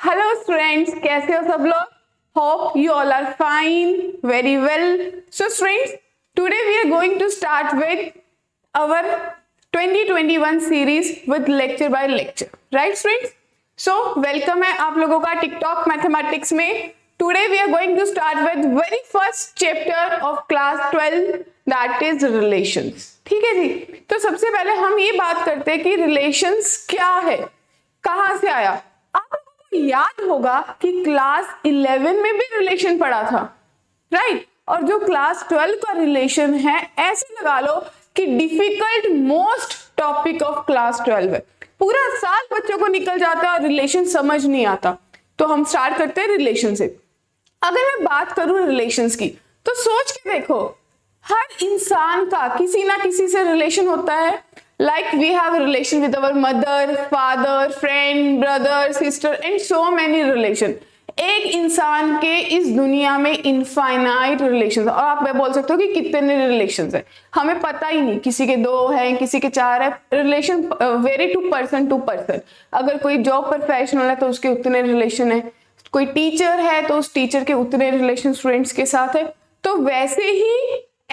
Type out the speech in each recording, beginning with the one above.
Hello students, कैसे हो सब लोग? Hope you all are fine, very well. So students, today we are going to start with our 2021 series with lecture by lecture. Right students? So welcome है आप लोगों का TikTok mathematics में. Today we are going to start with very first chapter of class 12, that is relations. ठीक है जी. तो सबसे पहले हम ये बात करते हैं कि रिलेशंस क्या है, कहां से आया. आपको याद होगा कि क्लास 11 में भी रिलेशन पढ़ा था, राइट? और जो क्लास 12 का रिलेशन है, ऐसे लगा लो कि difficult most topic of class 12 है. पूरा साल बच्चों को निकल जाता है और रिलेशन समझ नहीं आता. तो हम स्टार्ट करते हैं रिलेशन से. अगर मैं बात करूं रिलेशंस की, तो सोच के देखो, हर इंसान का किसी ना किसी से रिलेशन होता है. Like we have a relation with our mother, father, friend, brother, sister and so many relation. एक इंसान के इस दुनिया में इनफाइनाइट रिलेशन. और आप बोल सकते हो कि कितने रिलेशन है, हमें पता ही नहीं. किसी के 2 हैं, किसी के 4 है. Relation very to person. अगर कोई जॉब प्रोफेशनल है तो उसके उतने रिलेशन है, कोई टीचर है तो उस टीचर के उतने रिलेशन स्टूडेंट्स के साथ है. तो वैसे ही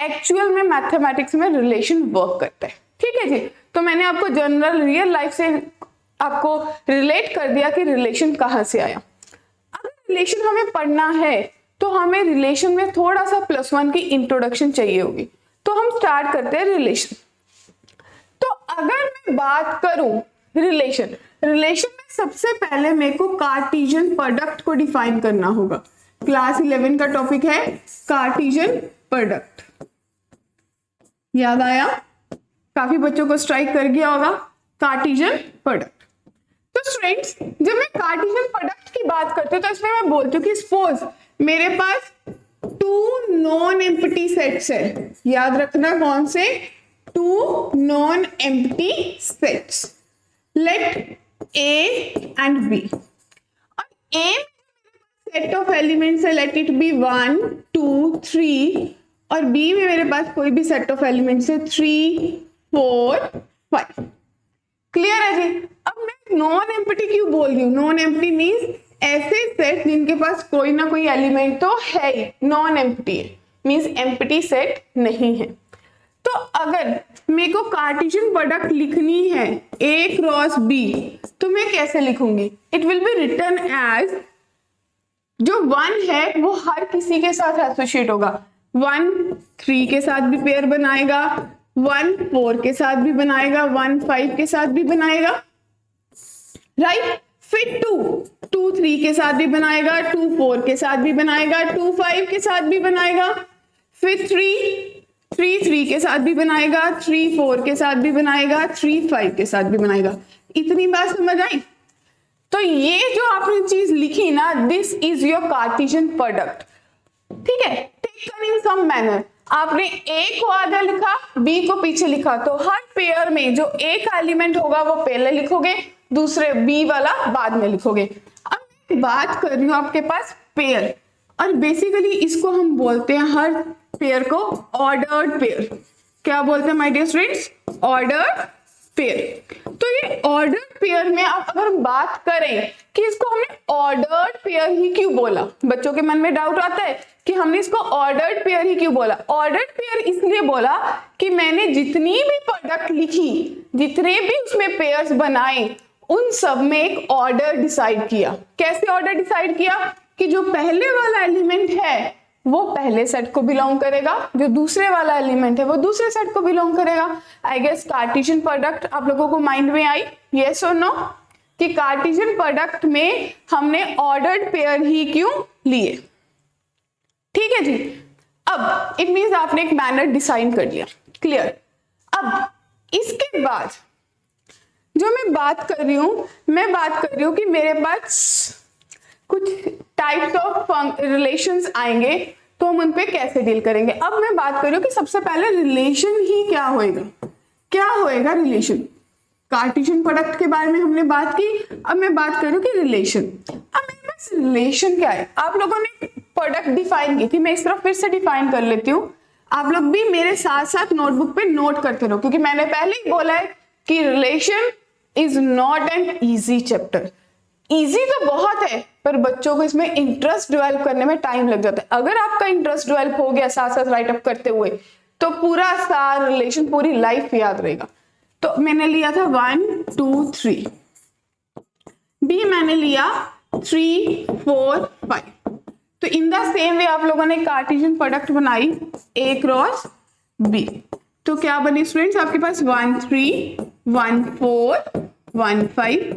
एक्चुअल में मैथमेटिक्स में रिलेशन वर्क करता है. ठीक है जी. तो मैंने आपको जनरल रियल लाइफ से आपको रिलेट कर दिया कि रिलेशन कहां से आया. अगर रिलेशन हमें पढ़ना है तो हमें रिलेशन में थोड़ा सा +1 की इंट्रोडक्शन चाहिए होगी. तो हम स्टार्ट करते हैं रिलेशन. तो अगर मैं बात करूं रिलेशन में सबसे पहले मेरे को कार्टेशियन प्रोडक्ट को डिफाइन करना होगा. क्लास 11 का टॉपिक है कार्टेशियन प्रोडक्ट. याद आया? काफी बच्चों को स्ट्राइक कर गया होगा कार्टेशियन प्रोडक्ट. तो स्टूडेंट्स, जब मैं कार्टेशियन प्रोडक्ट की बात करती हूँ तो इसमें मैं बोलती हूँ कि सपोज मेरे पास 2 नॉन एम्प्टी सेट्स है. याद रखना कौन से? 2 non empty sets. Let A and B. और A सेट ऑफ एलिमेंट्स है, लेट इट बी 1 2 3. और B में मेरे पास कोई भी सेट ऑफ एलिमेंट्स है 3 4 5. क्लियर है जी? अब मैं नॉन एम्प्टी क्यों बोल रही हूँ? नॉन एम्प्टी मीन्स ऐसे सेट जिनके पास कोई ना कोई एलिमेंट तो है ही. नॉन एम्प्टी है मीन्स एम्प्टी सेट नहीं है. तो अगर मेरे को कार्टेशियन प्रोडक्ट लिखनी है A क्रॉस B, तो मैं कैसे लिखूंगी? It will be written as, जो 1 है वो हर किसी के साथ एसोसिएट होगा. 1 3 के साथ भी पेयर बनाएगा, 1 4 के साथ भी बनाएगा, 1 5 के साथ भी बनाएगा, राइट? फिर 2 3 के साथ भी बनाएगा, 2 4 के साथ भी बनाएगा, 2 5 के साथ भी बनाएगा. फिर 3 3 के साथ भी बनाएगा, 3 4 के साथ भी बनाएगा, 3 5 के साथ भी बनाएगा. इतनी बात समझ आई? तो ये जो आपने चीज लिखी ना, this is your Cartesian product. ठीक है? Taken in some manner. आपने A को आगे लिखा, B को पीछे लिखा, तो हर पेयर में जो A का एलिमेंट होगा वो पहले लिखोगे, दूसरे B वाला बाद में लिखोगे. अब मैं बात कर रही हूं आपके पास पेयर, और बेसिकली इसको हम बोलते हैं हर पेयर को ऑर्डर्ड पेयर. क्या बोलते हैं my dear students? Ordered pair. तो ये ऑर्डर्ड पेयर में आप अगर बात करें कि इसको हमने ऑर्डर्ड पेयर ही क्यों बोला, बच्चों के मन में डाउट आता है कि हमने इसको ऑर्डर्ड पेयर ही क्यों बोला. ऑर्डर्ड पेयर इसलिए बोला कि मैंने जितनी भी प्रोडक्ट लिखी, जितने भी उसमें पेयर्स बनाए, उन सब में एक ऑर्डर डिसाइड किया. कैसे ऑर्डर डिसाइड किया? कि जो पहले वाला एलिमेंट है वो पहले सेट को बिलोंग करेगा, जो दूसरे वाला एलिमेंट है वो दूसरे सेट को बिलोंग करेगा. आई गेस कार्टेशियन प्रोडक्ट आप लोगों को माइंड में आई, यस और नो? कि कार्टेशियन प्रोडक्ट में हमने ऑर्डर्ड पेयर ही क्यों लिए. ठीक है जी. अब इट मींस आपने एक मैनर डिसाइन कर लिया. क्लियर? अब इसके बाद जो मैं बात कर रही हूं कि मेरे पास कुछ टाइप्स ऑफ रिलेशंस आएंगे, तो हम उन पे कैसे डील करेंगे. अब मैं बात कर रही हूँ कि सबसे पहले रिलेशन ही क्या होएगा रिलेशन. कार्टेशियन प्रोडक्ट के बारे में हमने बात की, अब मैं बात कर रही हूँ कि रिलेशन. अब मेरे पास रिलेशन क्या है? आप लोगों ने प्रोडक्ट डिफाइन की थी, मैं इस तरफ फिर से डिफाइन कर लेती हूँ. आप लोग भी मेरे साथ साथ नोटबुक पे नोट करते रहो, क्योंकि मैंने पहले ही बोला है कि relation is not an easy chapter. Easy तो बहुत है, पर बच्चों को इसमें इंटरेस्ट डेवलप करने में टाइम लग जाता है। अगर आपका इंटरेस्ट डेवलप हो गया साथ साथ राइट अप करते हुए, तो पूरा सारा रिलेशन पूरी लाइफ याद रहेगा। तो मैंने लिया था 1 2 3, बी मैंने लिया 3 4 5। तो इन द सेम वे आप लोगों ने कार्टेशियन प्रोडक्ट बनाई ए क्रॉस बी। तो क्या बनी स्टूडेंट्स, आपके पास 1 3 1 4 1 5,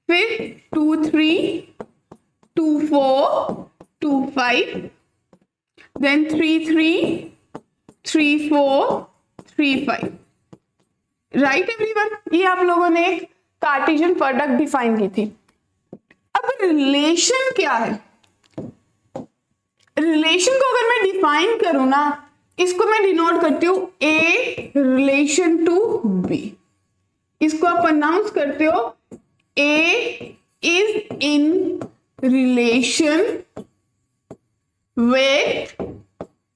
फिर 2 3 2 4 2 5, then 3 3 3 4 3 5। राइट एवरीवन, ये आप लोगों ने एक कार्टेशियन प्रोडक्ट डिफाइन की थी। अब रिलेशन क्या है? रिलेशन को अगर मैं डिफाइन करूं ना, इसको मैं डिनोट करती हूं ए रिलेशन टू बी। इसको आप अनाउंस करते हो A is in relation with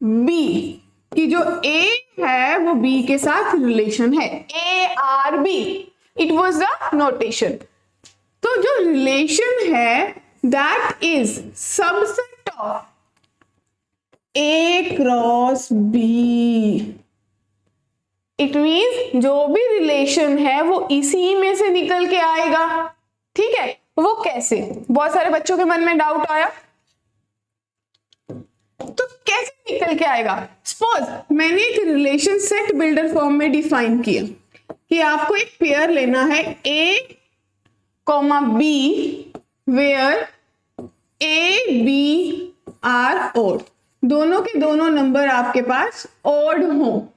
B, कि जो ए है वो बी के साथ रिलेशन है, A R B, it was the notation. तो जो रिलेशन है that is subset of A cross B. It means जो भी रिलेशन है वो इसी में से निकल के आएगा। ठीक है, वो कैसे? बहुत सारे बच्चों के मन में डाउट आया, तो कैसे निकल के आएगा? सपोज मैंने एक रिलेशन सेट बिल्डर फॉर्म में डिफाइन किया कि आपको एक पेयर लेना है A comma B, where A B are odd, दोनों के दोनों नंबर आपके पास ऑड हो,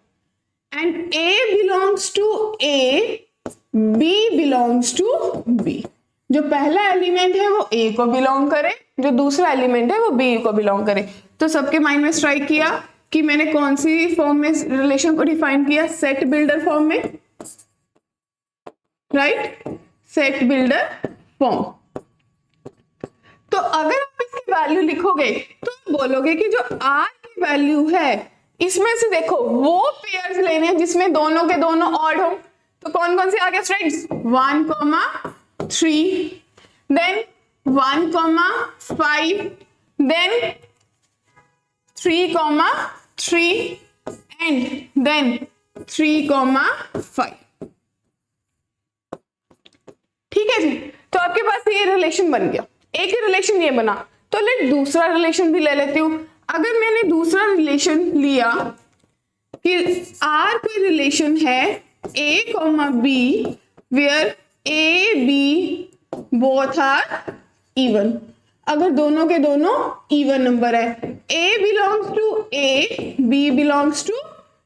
and A belongs to A, B belongs to B. जो पहला एलिमेंट है वो ए को बिलोंग करे, जो दूसरा एलिमेंट है वो बी को बिलोंग करे। तो सबके माइंड में स्ट्राइक किया कि मैंने कौन सी फॉर्म में रिलेशन को डिफाइन किया? सेट बिल्डर फॉर्म में, राइट? Set builder form. तो अगर आप इसकी वैल्यू लिखोगे तो बोलोगे कि जो आर की वैल्यू है इसमें से देखो वो पेयर्स लेने हैं जिसमें दोनों के दोनों ऑड हो। तो कौन कौन से आ गए students? 1 3, then 1 5, then 3 3, and then 3 5। ठीक है जी, तो आपके पास ये रिलेशन बन गया। एक ही रिलेशन ये बना, तो लेट दूसरा रिलेशन भी ले लेती हूं। अगर मैंने दूसरा रिलेशन लिया कि आर कोई रिलेशन है A comma B, where A B both are even, अगर दोनों के दोनों इवन नंबर है, A belongs to A, B belongs to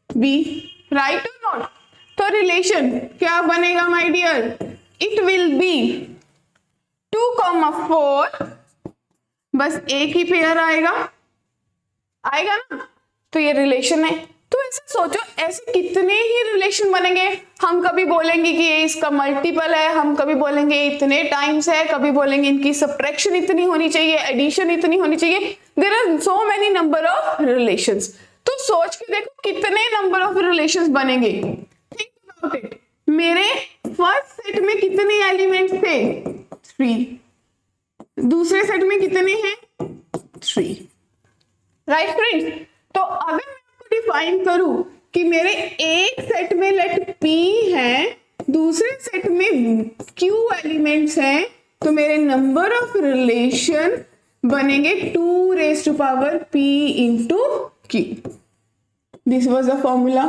B, right और नॉट? तो रिलेशन क्या बनेगा my dear? It will be 2 4, बस एक ही पेयर आएगा ना, तो ये रिलेशन है। तो ऐसे सोचो, ऐसे कितने ही रिलेशन बनेंगे। हम कभी बोलेंगे कि ये इसका मल्टीपल है, हम कभी बोलेंगे इतने टाइम्स है, कभी बोलेंगे इनकी सबट्रैक्शन इतनी होनी चाहिए, एडिशन इतनी होनी चाहिए। There are so many number of relations. तो सोच के देखो कितने नंबर ऑफ रिलेशंस बनेंगे। Think about it. मेरे फर्स्ट सेट में कितने एलिमेंट्स थे? 3। दूसरे सेट में कितने हैं? 3, राइट फ्रेंड्स? तो अगर मैं आपको डिफाइन करूं कि मेरे एक सेट में लेट P है, दूसरे सेट में Q एलिमेंट्स हैं, तो मेरे नंबर ऑफ रिलेशन बनेंगे 2 raised to power P into Q। This was the formula.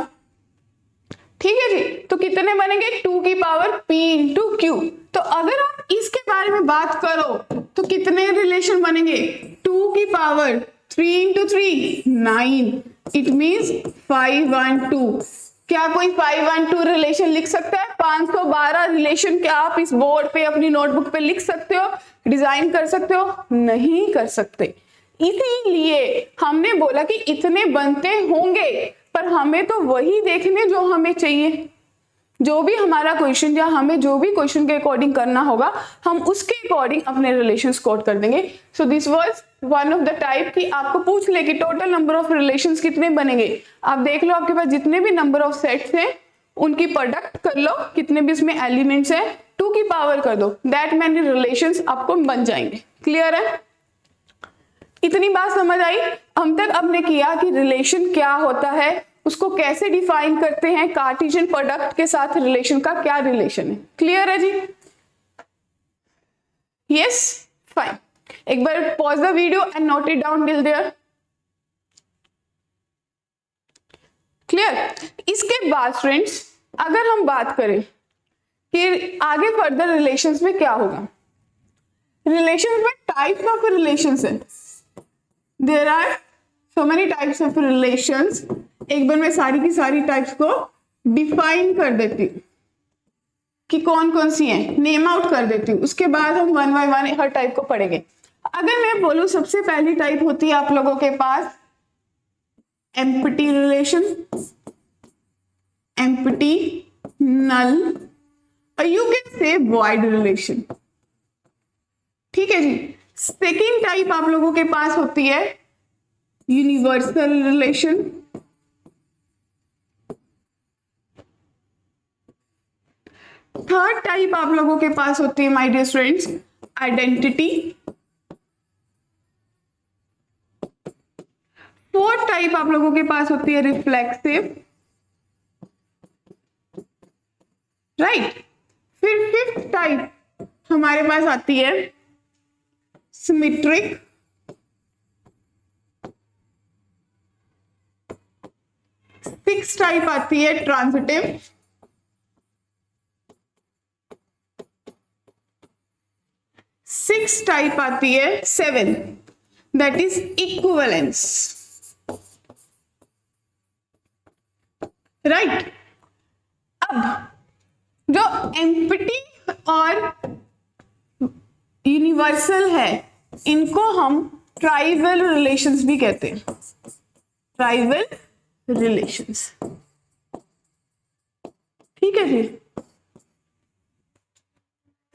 ठीक है जी, तो कितने बनेंगे? 2 की पावर P into Q। तो अगर आप इसके बारे में बात करो तो कितने रिलेशन बनेंगे? 2 की पावर 3 into 3 9, इट मीन्स 5 1 2। क्या कोई 5 1 2 रिलेशन लिख सकता है? 512 रिलेशन क्या आप इस बोर्ड पे अपनी नोटबुक पे लिख सकते हो, डिजाइन कर सकते हो? नहीं कर सकते। इसीलिए हमने बोला कि इतने बनते होंगे, पर हमें तो वही देखने जो हमें चाहिए। जो भी हमारा क्वेश्चन या हमें जो भी क्वेश्चन के अकॉर्डिंग करना होगा, हम उसके अकॉर्डिंग अपने रिलेशंस कोड कर देंगे। So this was one of the type कि आपको पूछ ले कि टोटल नंबर ऑफ रिलेशंस कितने बनेंगे। आप देख लो आपके पास जितने भी नंबर ऑफ सेट्स हैं उनकी प्रोडक्ट कर लो, कितने भी इसमें एलिमेंट्स है 2 की पावर कर दो, दैट मैनी रिलेशंस आपको बन जाएंगे। क्लियर है? इतनी बात समझ आई? हम तक हमने किया कि रिलेशन क्या होता है, उसको कैसे डिफाइन करते हैं, कार्टेशियन प्रोडक्ट के साथ रिलेशन का क्या रिलेशन है। क्लियर है जी? Yes, fine. एक बार pause the video and note it down till there. Clear? इसके बाद फ्रेंड्स अगर हम बात करें कि आगे फर्दर रिलेशंस में क्या होगा, रिलेशंस में टाइप्स ऑफ रिलेशंस है, there are so many types of relations. एक बार मैं सारी की सारी टाइप्स को डिफाइन कर देती हूँ कि कौन कौन सी है, नेम आउट कर देती हूँ, उसके बाद हम one by one her type को पढ़ेंगे। अगर मैं बोलूं सबसे पहली टाइप होती है आप लोगों के पास एम्प्टी रिलेशन, एम्प्टी, नल, और you can say void relation. ठीक है जी। सेकेंड टाइप आप लोगों के पास होती है यूनिवर्सल रिलेशन, थर्ड टाइप आप लोगों के पास होती है my dear students identity, fourth type आप लोगों के पास होती है रिफ्लेक्सिव, राइट। फिर फिफ्थ टाइप हमारे पास आती है सिमेट्रिक, सिक्स टाइप आती है ट्रांजिटिव, सिक्स टाइप आती है seven, that is equivalence, right. अब जो एम्प्टी और यूनिवर्सल है इनको हम ट्राइवल रिलेशंस भी कहते हैं, ट्राइवल रिलेशंस। ठीक है जी।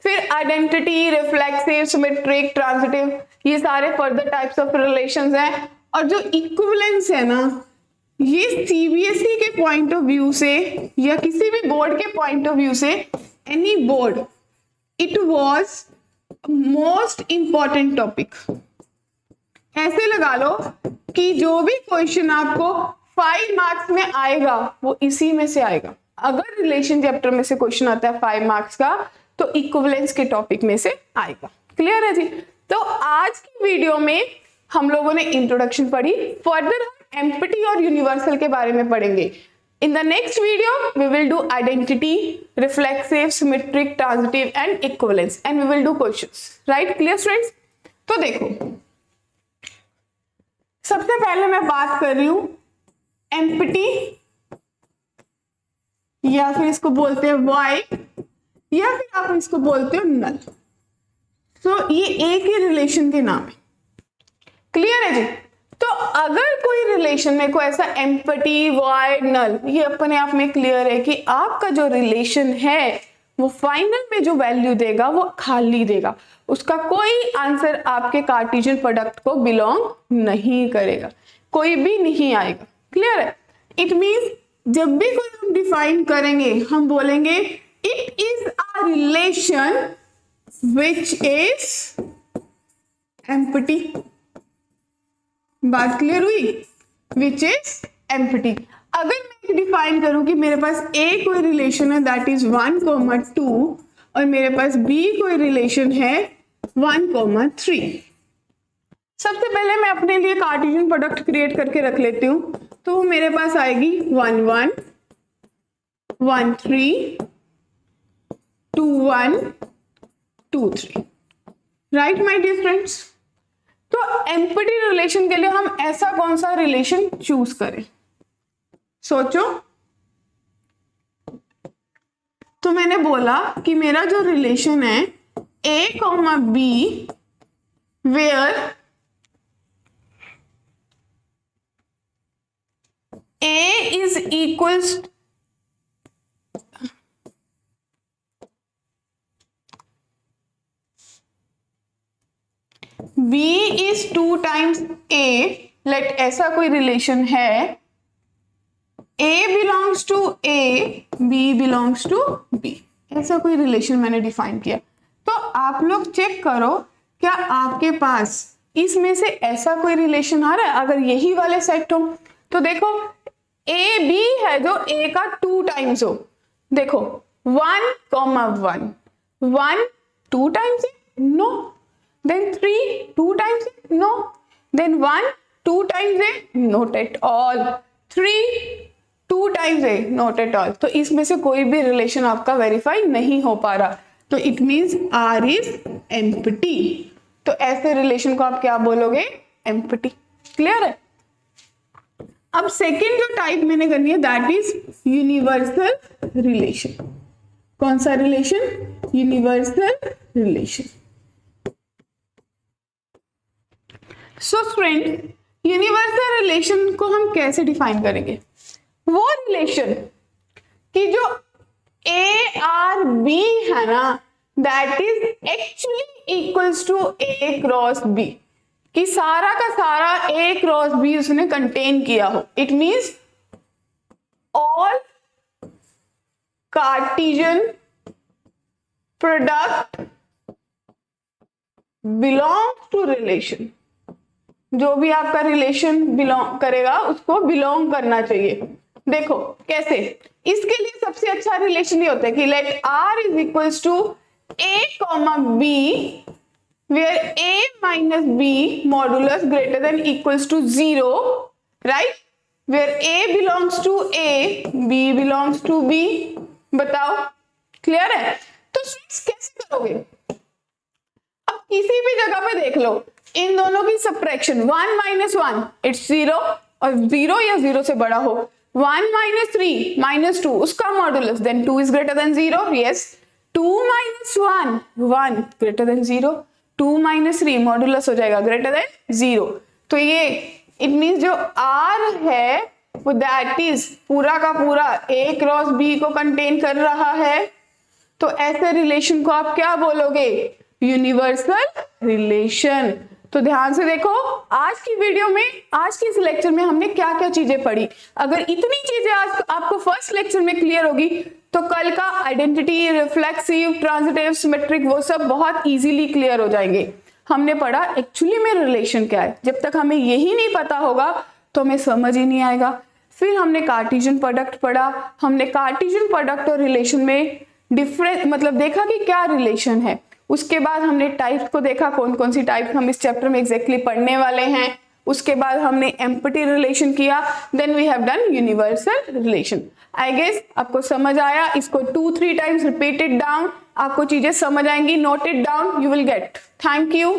फिर आइडेंटिटी, रिफ्लेक्सिव, सिमेट्रिक, ट्रांजिटिव, ये सारे फर्दर टाइप्स ऑफ रिलेशंस हैं। और जो इक्विवेलेंस है ना, ये सीबीएसई के पॉइंट ऑफ व्यू से या किसी भी बोर्ड के पॉइंट ऑफ व्यू से, any board, it was most important topic. ऐसे लगा लो कि जो भी क्वेश्चन आपको 5 मार्क्स में आएगा वो इसी में से आएगा। अगर रिलेशन चैप्टर में से क्वेश्चन आता है 5 मार्क्स का तो इक्विवेलेंस के टॉपिक में से आएगा। क्लियर है जी। तो आज की वीडियो में हम लोगों ने इंट्रोडक्शन पढ़ी, फर्दर हम एम्प्टी और यूनिवर्सल के बारे में पढ़ेंगे। In the next video, we will do identity, reflexive, symmetric, transitive and equivalence and we will do questions. Right? Clear students? तो देखो, सबसे पहले मैं बात कर रही हूं एम्प्टी, या फिर इसको बोलते हैं void, या फिर आप इसको बोलते हो नल। तो ये एक ही रिलेशन के नाम है। क्लियर है जी। तो अगर कोई रिलेशन में कोई ऐसा एम्प्टी, वॉइड, नल, ये अपने आप में क्लियर है कि आपका जो रिलेशन है वो फाइनल में जो वैल्यू देगा वो खाली देगा, उसका कोई आंसर आपके कार्टेशियन प्रोडक्ट को बिलोंग नहीं करेगा, कोई भी नहीं आएगा। क्लियर है। इट मींस जब भी कोई हम डिफाइन करेंगे हम बोलेंगे it is a relation which is empty. बात क्लियर हुई? Which is empty. अगर मैं डिफाइन करूं कि मेरे पास ए कोई रिलेशन है दैट इज 1,2 और मेरे पास बी कोई रिलेशन है 1,3, सबसे पहले मैं अपने लिए कार्टेशियन प्रोडक्ट क्रिएट करके रख लेती हूं। तो वो मेरे पास आएगी 1 1 1 3 2 1 2 3। Right my dear friends. तो एम्प्टी रिलेशन के लिए हम ऐसा कौन सा रिलेशन चूज करें, सोचो। तो मैंने बोला कि मेरा जो रिलेशन है A comma B where A is equals B is 2 times A, let ऐसा कोई रिलेशन है A belongs to A, B belongs to B, ऐसा कोई रिलेशन मैंने डिफाइन किया। तो आप लोग चेक करो क्या आपके पास इसमें से ऐसा कोई रिलेशन आ रहा है। अगर यही वाले सेट हो तो देखो A B है जो A का 2 टाइम्स हो, देखो 1, 1, 1 2 टाइम्स है, नो, देन 3 2 टाइम्स है, नो, देन 1 2 टाइम्स है, नॉट एट ऑल, 3 2 टाइम्स है, नॉट एट ऑल। तो इसमें से कोई भी रिलेशन आपका वेरीफाई नहीं हो पा रहा, तो it means R is empty. तो ऐसे रिलेशन को आप क्या बोलोगे, एम्प्टी। क्लियर है। अब सेकेंड जो टाइप मैंने करनी है दैट इज यूनिवर्सल रिलेशन। कौन सा relation, universal relation. So friend, universal relation को हम कैसे डिफाइन करेंगे, वो रिलेशन कि जो A और B है ना that is actually equals to A cross B, कि सारा का सारा A क्रॉस B उसने कंटेन किया हो। It means all Cartesian product belong to relation, जो भी आपका रिलेशन बिलोंग करेगा उसको बिलोंग करना चाहिए। देखो कैसे, इसके लिए सबसे अच्छा रिलेशन ये होता है कि let R is equals to A comma B where A minus B modulus greater than equals to 0, right, where A belongs to A, B belongs to B। बताओ क्लियर है। तो कैसे करोगे, अब किसी भी जगह पे देख लो इन दोनों की सबट्रैक्शन 1 minus 1 इट्स 0, और 0 या 0 से बड़ा हो 1 minus 3 minus 2 उसका modulus, then 2 is greater than 0, yes, 2 minus 1 1 greater than 0, 2 minus 3 modulus हो जाएगा greater than 0। तो ये इट मीन्स जो R है वो दैट इज पूरा का पूरा A क्रॉस B को कंटेन कर रहा है। तो ऐसे रिलेशन को आप क्या बोलोगे, यूनिवर्सल रिलेशन। तो ध्यान से देखो आज की वीडियो में, आज के इस लेक्चर में हमने क्या क्या चीजें पढ़ी। अगर इतनी चीजें आज आपको फर्स्ट लेक्चर में क्लियर होगी तो कल का आइडेंटिटी, रिफ्लेक्सिव, ट्रांजिटिव, सिमेट्रिक वो सब बहुत इजीली क्लियर हो जाएंगे। हमने पढ़ा एक्चुअली में रिलेशन क्या है, जब तक हमें यही नहीं पता होगा तो हमें समझ ही नहीं आएगा। फिर हमने कार्टेशियन प्रोडक्ट पढ़ा, हमने कार्टेशियन प्रोडक्ट और रिलेशन में डिफरेंस मतलब देखा कि क्या रिलेशन है। उसके बाद हमने टाइप्स को देखा, कौन कौन सी टाइप हम इस चैप्टर में एग्जैक्टली पढ़ने वाले हैं। उसके बाद हमने एम्पटी रिलेशन किया, then we have done universal relation. I guess आपको समझ आया। इसको 2-3 टाइम्स रिपीटेड डाउन, आपको चीजें समझ आएंगी। Note it down, you will get. Thank you.